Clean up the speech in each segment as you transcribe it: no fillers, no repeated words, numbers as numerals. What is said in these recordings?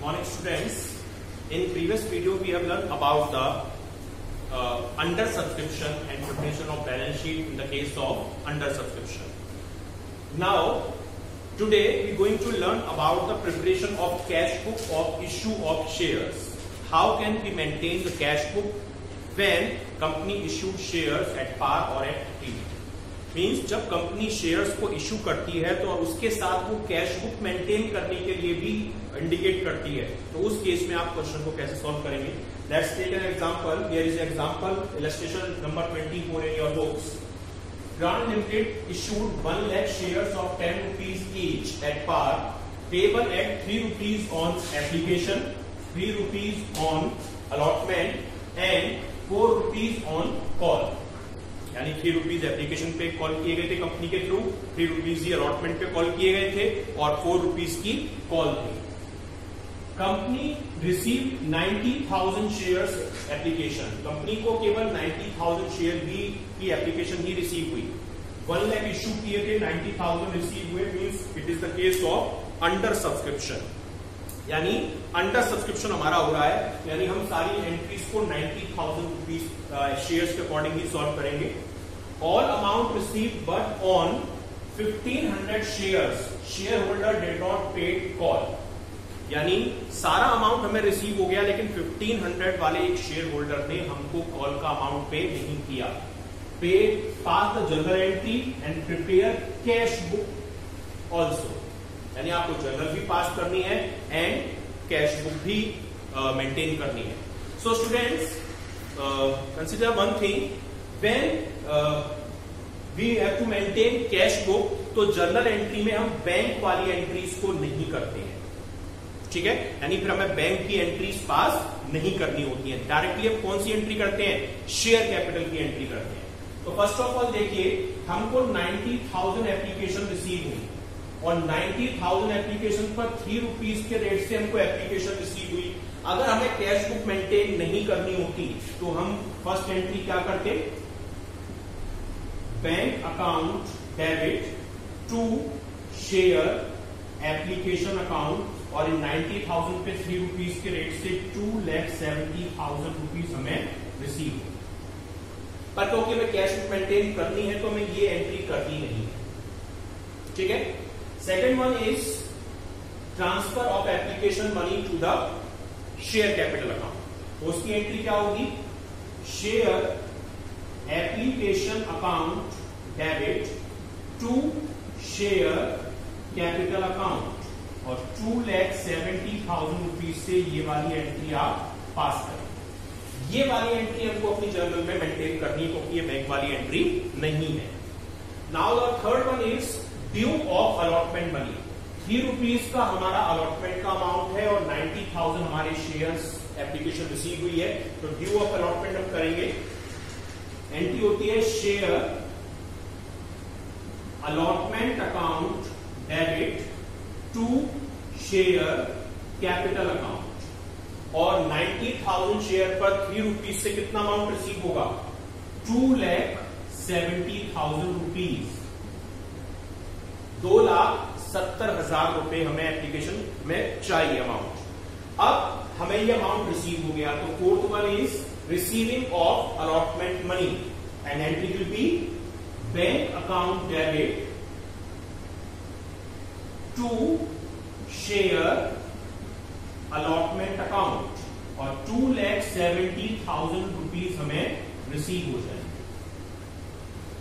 Morning students. In previous video we have learned about the under subscription and preparation of balance sheet in the case of under subscription. Now today we are going to learn about the preparation of cash book of issue of shares. How can we maintain the cash book when company issued shares at par or at T? Means जब company shares को issue करती है तो उसके साथ वो cash book maintain करने के लिए भी इंडिकेट करती है, तो उस केस में आप क्वेश्चन को कैसे सॉल्व करेंगे? Let's take an example. Here is example illustration number 24 in your books. Grant Limited issued 1 lakh shares of 10 rupees each at par, payable at 3 rupees on application, 3 rupees on allotment and 4 rupees on call. यानी 3 rupees application पे call किए गए थे company के through, 3 rupees ही allotment पे call किए गए थे और 4 रुपीज की कॉल थी. Company receive 90,000 shares application. Company को केवल 90,000 शेयर भी की एप्लीकेशन ही रिसीव हुई. 1 लाख इश्यू किए थे, 90,000 रिसीव हुए. Means it is the case of under subscription. यानी अंडर सब्सक्रिप्शन हमारा हो रहा है, यानी हम सारी एंट्रीज को 90,000 रुपीज शेयर्स के अकॉर्डिंग ही सॉल्व करेंगे. All amount receive but on 1500 shares share holder did not paid call. यानी सारा अमाउंट हमें रिसीव हो गया लेकिन 1500 वाले एक शेयर होल्डर ने हमको कॉल का अमाउंट पे नहीं किया. Pay pass the journal entry and prepare cash book also. यानी आपको जर्नल भी पास करनी है एंड कैश बुक भी मेंटेन करनी है. So students, consider one thing, when we have to maintain cash book, तो जर्नल एंट्री में हम बैंक वाली एंट्रीज को नहीं करते हैं. ठीक है, यानी फिर हमें बैंक की एंट्रीज पास नहीं करनी होती है. डायरेक्टली हम कौन सी एंट्री करते हैं? शेयर कैपिटल की एंट्री करते हैं. तो फर्स्ट ऑफ ऑल देखिए, हमको 90,000 एप्लीकेशन रिसीव हुई और 90,000 एप्लीकेशन पर 3 रुपीज के रेट से हमको एप्लीकेशन रिसीव हुई. अगर हमें कैश बुक मेंटेन नहीं करनी होती तो हम फर्स्ट एंट्री क्या करते? Bank account debit to share application account, और इन 90,000 पे 3 रुपीज के रेट से 2,70,000 रुपीज हमें रिसीव हुई. पर क्योंकि हमें कैश बुक मेंटेन करनी है तो हमें ये एंट्री करनी नहीं है. ठीक है. Second one is transfer of application money to the share capital account. तो उसकी एंट्री क्या होगी? Share application account debit to share capital account, और 2,70,000 रुपीज से ये वाली एंट्री आप पास करें. ये वाली एंट्री हमको अपनी जर्नल में मेंटेन करनी है क्योंकि ये बैंक वाली एंट्री नहीं है. Now the third one is due of allotment money. 3 rupees का हमारा अलॉटमेंट का अमाउंट है और 90,000 हमारे शेयर्स एप्लीकेशन रिसीव हुई है, तो ड्यू ऑफ अलॉटमेंट हम करेंगे. एंट्री होती है share allotment account debit to share capital account, और 90,000 शेयर पर 3 रुपीज से कितना अमाउंट रिसीव होगा? 2,70,000 रुपीज. 2,70,000 रुपए हमें एप्लीकेशन में चाहिए अमाउंट. अब हमें ये अमाउंट रिसीव हो गया, तो fourth one is receiving of allotment money and entry will be bank account debit to share allotment account, और 2,70,000 रुपीज हमें रिसीव हो जाए.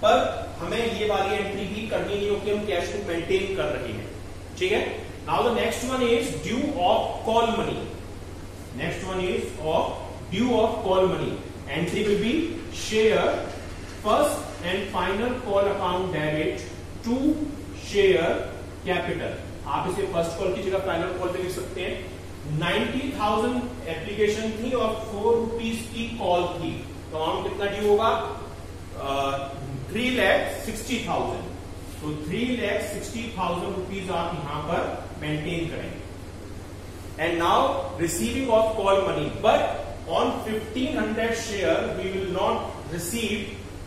पर हमें ये वाली एंट्री भी करनी नहीं क्योंकि हम कैश बुक मेंटेन कर रहे हैं. ठीक है. Now the next one is due of call money. Next one is of due of call money. Entry will be share first and final call account debit to share capital. आप इसे first call की जगह final call पे लिख सकते हैं. 90,000 application थी और 4 रुपीज की कॉल थी, तो अमाउंट कितना ड्यू होगा? 3,60,000. तो 3,60,000 रुपीज आप यहां पर मेंटेन करेंगे. And now receiving of call money, but on 1,500 share we will not receive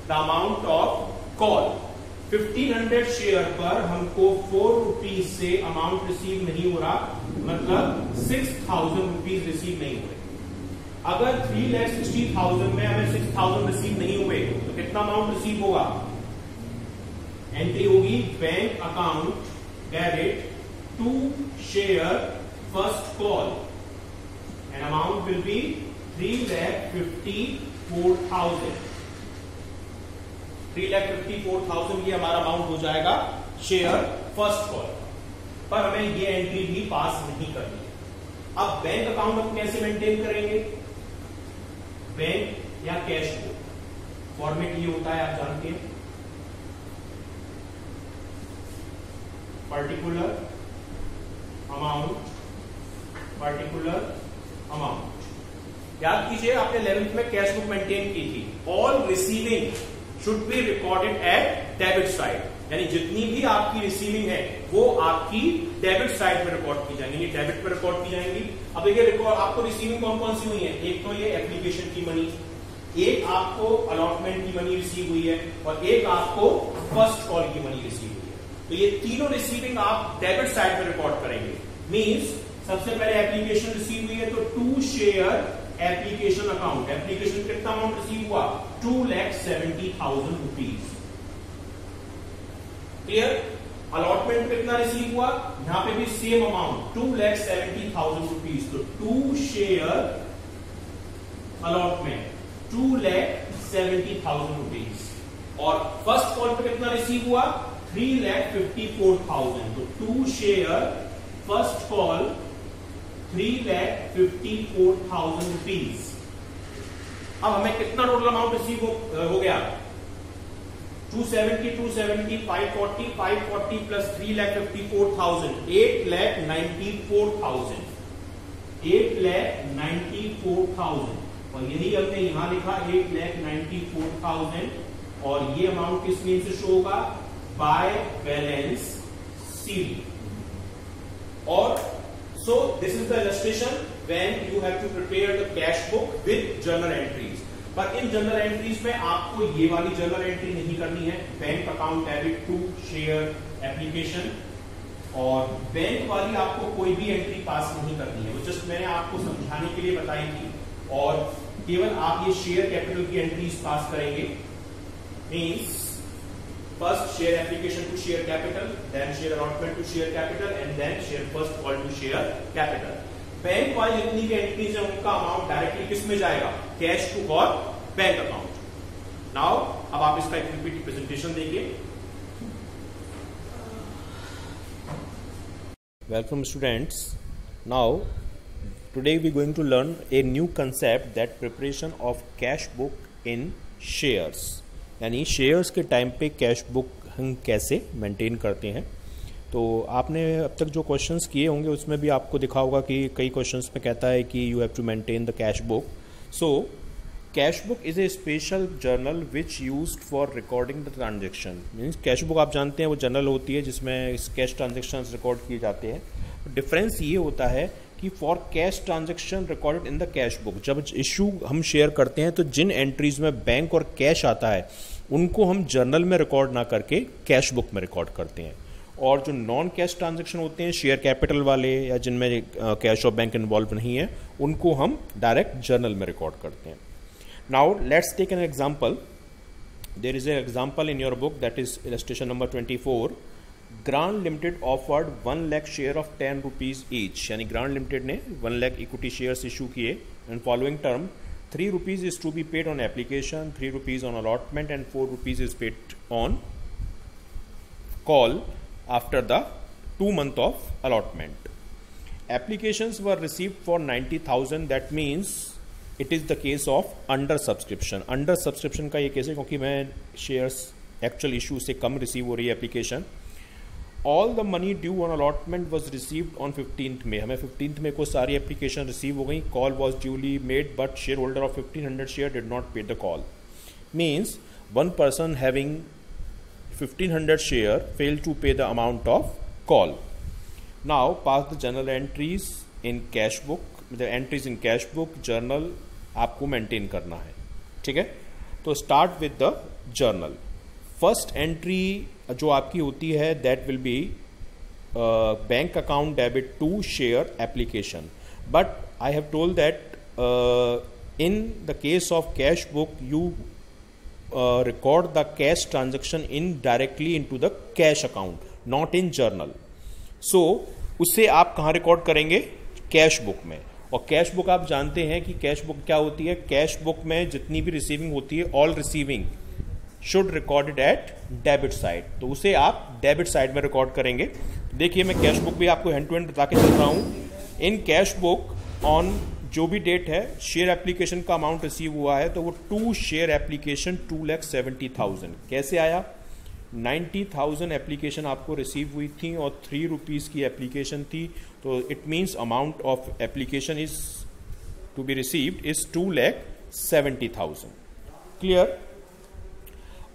the amount of call. 1500 share पर हमको 4 रुपीज से अमाउंट रिसीव नहीं हो रहा, मतलब 6000 रुपीज रिसीव नहीं हुए। अगर 3,60,000 में हमें 6,000 रिसीव नहीं हुए तो कितना अमाउंट रिसीव होगा? एंट्री होगी bank account debit to share first call and amount will be 3,54,000। 3,54,000 ये हमारा अमाउंट हो जाएगा शेयर फर्स्ट कॉल पर। हमें ये एंट्री भी पास नहीं करनी है। अब बैंक अकाउंट हम कैसे मेंटेन करेंगे? बैंक या कैश बुक फॉर्मेट ये होता है, आप जानते हैं, पर्टिकुलर अमाउंट। याद कीजिए आपने 11th में कैश बुक मेंटेन की थी। All receiving should be recorded at debit side, यानी जितनी भी आपकी रिसीविंग है वो आपकी डेबिट साइड पे रिकॉर्ड की जाएंगी, डेबिट पे रिकॉर्ड की जाएंगी। अब देखिए रिकॉर्ड आपको रिसीविंग कौन कौन सी हुई है? एक तो ये एप्लीकेशन की मनी, एक आपको अलॉटमेंट की मनी रिसीव हुई है और एक आपको फर्स्ट कॉल की मनी रिसीव हुई है। तो ये तीनों रिसीविंग आप डेबिट साइड पे रिकॉर्ड करेंगे। मींस सबसे पहले एप्लीकेशन रिसीव हुई है तो to share application account, application कितना अमाउंट रिसीव हुआ? 2,70,000 रुपीज। क्लियर? अलॉटमेंट कितना रिसीव हुआ? यहां पे भी सेम अमाउंट 2,70,000 रुपीज। तो टू शेयर अलॉटमेंट 2,70,000 रुपीज। और फर्स्ट कॉल पे कितना रिसीव हुआ? 3,54,000। तो to share first call 3,54,000 rupees. अब हमें कितना टोटल अमाउंट रिसीव हो गया? 270, 270, 540, 540 प्लस 3,54,000, 8,94,000, 8,94,000। और यही हमने यहां लिखा 8,94,000 और ये अमाउंट किस मीन से शो होगा? By balance sheet. और so this is the illustration when you have to prepare the cash book with journal entries। पर इन जर्नल एंट्रीज में आपको ये वाली जर्नल एंट्री नहीं करनी है, bank account debit to share application, और बैंक वाली आपको कोई भी एंट्री पास नहीं करनी है। वो जस्ट मैंने आपको समझाने के लिए बताई थी। और केवल आप ये शेयर कैपिटल की एंट्रीज पास करेंगे। Means first share application to share capital, then share allotment to share capital and then share first call to share capital. Bank वाली जितनी भी एंट्रीज है उनका अमाउंट डायरेक्टली किस में जाएगा? कैश टू और बैंक अकाउंट। नाउ अब आप इसका एक पीपीटी प्रेजेंटेशन देखिए। Welcome students. Now today we are going to learn a new concept, that preparation of cash book in shares। यानी शेयर्स के टाइम पे कैश बुक हम कैसे मेंटेन करते हैं। तो आपने अब तक जो क्वेश्चंस किए होंगे उसमें भी आपको दिखा होगा कि कई क्वेश्चंस में कहता है कि you have to maintain the cash book. So cash book is a special journal which used for recording the transaction. Means cash book आप जानते हैं वो जर्नल होती है जिसमें कैश ट्रांजेक्शन रिकॉर्ड किए जाते हैं। डिफरेंस ये होता है कि for cash transaction recorded in the cash book, जब इशू हम शेयर करते हैं तो जिन एंट्रीज में बैंक और कैश आता है उनको हम जर्नल में रिकॉर्ड ना करके कैश बुक में रिकॉर्ड करते हैं। और जो नॉन कैश ट्रांजेक्शन होते हैं शेयर कैपिटल वाले या जिनमें कैश और बैंक इन्वॉल्व नहीं है उनको हम डायरेक्ट जर्नल में रिकॉर्ड करते हैं। Now let's take an example. There is an example in your book, that is illustration number 24। Grand limited offered 1 lakh share of 10 rupees each, यानी ग्रांड लिमिटेड ने 1 लाख इक्विटी शेयर्स इशू किए and following term 3 rupees is to be paid on application, 3 rupees on allotment and 4 rupees is paid on call after the 2 month of allotment. Applications were received for 90,000, that means it is the case of under subscription। under subscription का ये case है क्योंकि मैं shares actual issue से कम receive हो रही है application. All the money due on allotment was received on 15th में, हमें 15th में को सारी एप्लीकेशन रिसीव हो गई। Call was duly made but share holder of 1500 share did not pay the call. Means one person having 1500 share fail to pay the amount of call. Now pass the journal entries in cash book, the entries in cash book journal आपको maintain करना है। ठीक है, तो start with the journal. First entry जो आपकी होती है that will be bank account debit to share application, but I have told that in the case of cash book you record the cash transaction directly into the cash account, not in journal. So उसे आप कहाँ record करेंगे? Cash book में. और cash book आप जानते हैं कि कैश बुक क्या होती है. कैश बुक में जितनी भी रिसीविंग होती है, all receiving should recorded at debit side, तो उसे आप डेबिट साइड में रिकॉर्ड करेंगे. देखिए मैं कैश बुक भी आपको हैंड टू हैंड बता के चल रहा हूँ. इन कैश बुक ऑन जो भी डेट है, शेयर एप्लीकेशन का अमाउंट रिसीव हुआ है तो वो 2 शेयर एप्लीकेशन 2,70,000. कैसे आया? 90,000 एप्लीकेशन आपको रिसीव हुई थी और 3 रुपीज़ की एप्लीकेशन थी, तो it means amount of application is to be received is 2,70,000. Clear?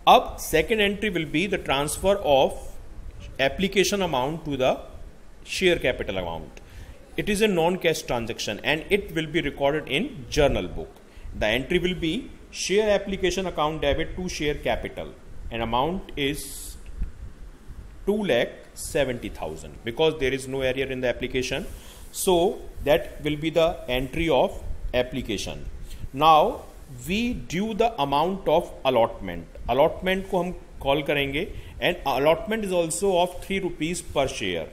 अब second entry will be the transfer of application amount to the share capital amount. It is a non-cash transaction and it will be recorded in journal book. The entry will be share application account debit to share capital and amount is 2,70,000 because there is no error in the application. So that will be the entry of application. Now we due the amount of allotment. Allotment को हम call करेंगे and allotment is also of 3 rupees per share.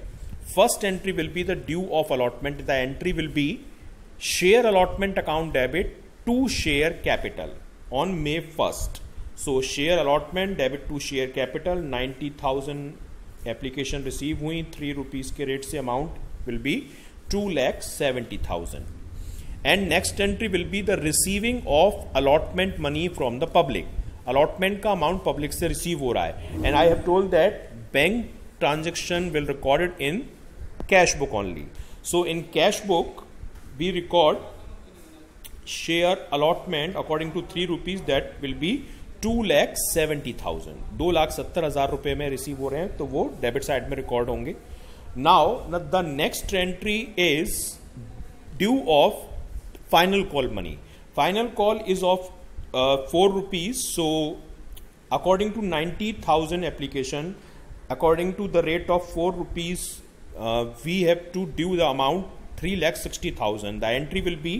First entry will be the due of allotment. The entry will be share allotment account debit to share capital on May 1st. So share allotment debit to share capital 90,000 application receive हुई 3 rupees के rate से amount will be 2,70,000. And next entry will be the receiving of allotment money from the public. Allotment का amount public से receive हो रहा है. And I have told that bank transaction will record it in cash book only. So in cash book we record share allotment according to 3 rupees, that will be 2,70,000. 2,70,000 रुपए में receive हो रहे हैं तो वो डेबिट साइड में record होंगे. Now the next entry is due of final call money. Final call is of 4 rupees. So according to 90,000 application, according to the rate of 4 rupees, we have to due the amount 3,60,000. The entry will be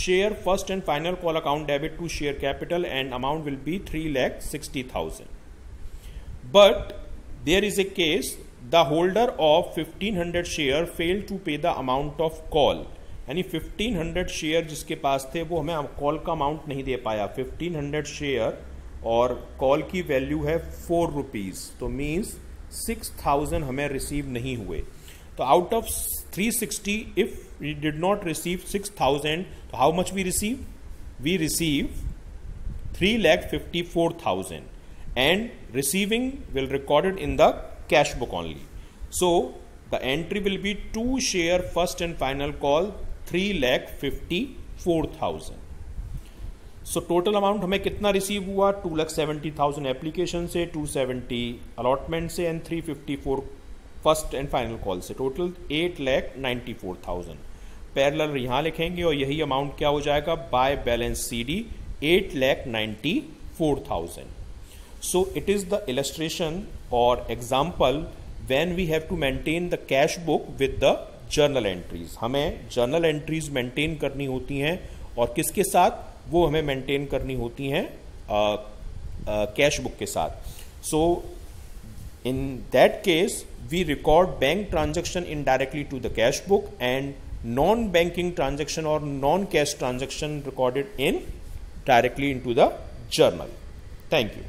share first and final call account debit to share capital and amount will be 3,60,000. But there is a case, the holder of 1,500 share failed to pay the amount of call. यानी 1,500 share जिसके पास थे वो हमें call का amount नहीं दे पाया. 1,500 share और call की वैल्यू है 4 रुपीज़, तो मीन्स 6,000 हमें रिसीव नहीं हुए. तो out of 360 if we did not receive 6,000, तो how much we receive? We receive 3,54,000 and receiving will recorded in the cash book only. So the entry will be 2 share first and final call 3,54,000. So total amount हमें कितना receive हुआ? 2,70,000 application से, 270 allotment से and 354 first and final call से. Total 8,94,000. Parallel यहाँ लिखेंगे और यही अमाउंट क्या हो जाएगा by balance CD 8,94,000. So it is the illustration और example when we have to maintain the cash book with the journal entries. हमें journal entries maintain करनी होती हैं और किसके साथ? वो हमें maintain करनी होती हैं cash book के साथ. So in that case we record bank transaction indirectly to the cash book and non-banking transaction or non-cash transaction recorded in directly into the journal. Thank you.